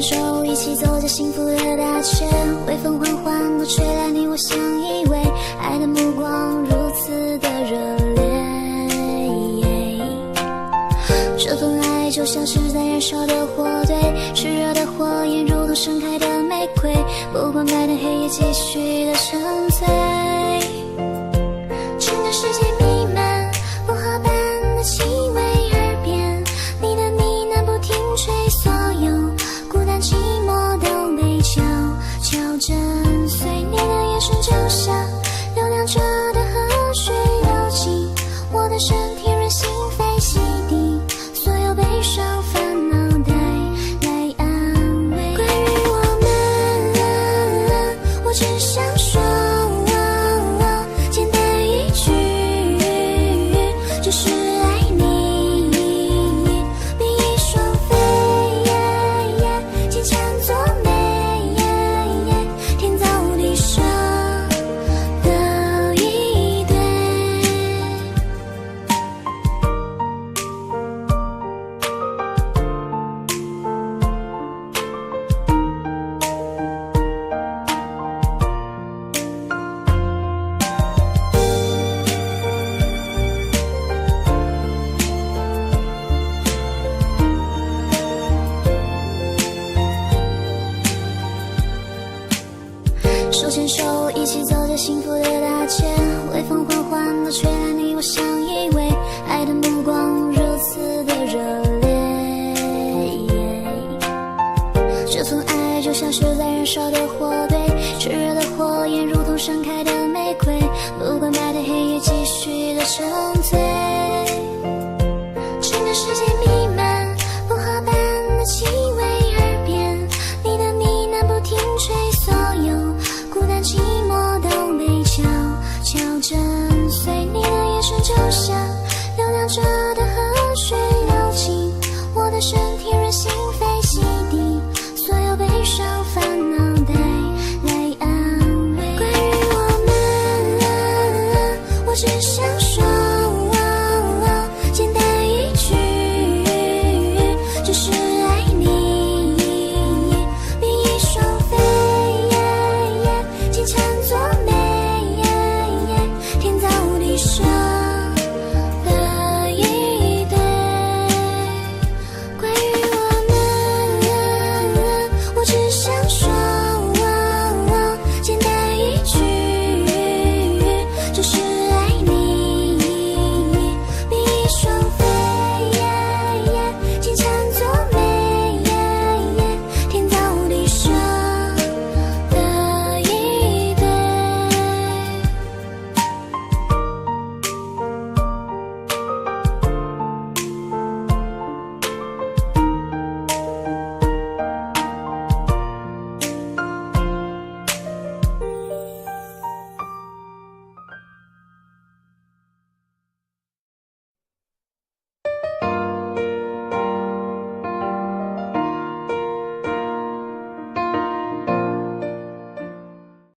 牵手一起走在幸福的大街，微风缓缓地吹来你我相依偎，爱的目光如此的热烈。这份爱就像是在燃烧的火堆，炽热的火焰如同盛开的玫瑰，不管白天黑夜继续的沉醉。整个世界弥漫薄荷般的气味，耳边你的呢喃不停吹，所有孤单寂寞都被悄悄震碎。你的眼神就像流淌着的河水，流进我的身体，润心扉，洗涤所有悲伤烦恼，带来安慰。关于我们，我只想说简单一句，就是爱你，比翼双飞，坚强作美，天造地设的一对。手牵手一起走在幸福的大街，微风缓缓地吹来你我相依偎，爱的目光如此的热烈。这份爱就像是在燃烧的火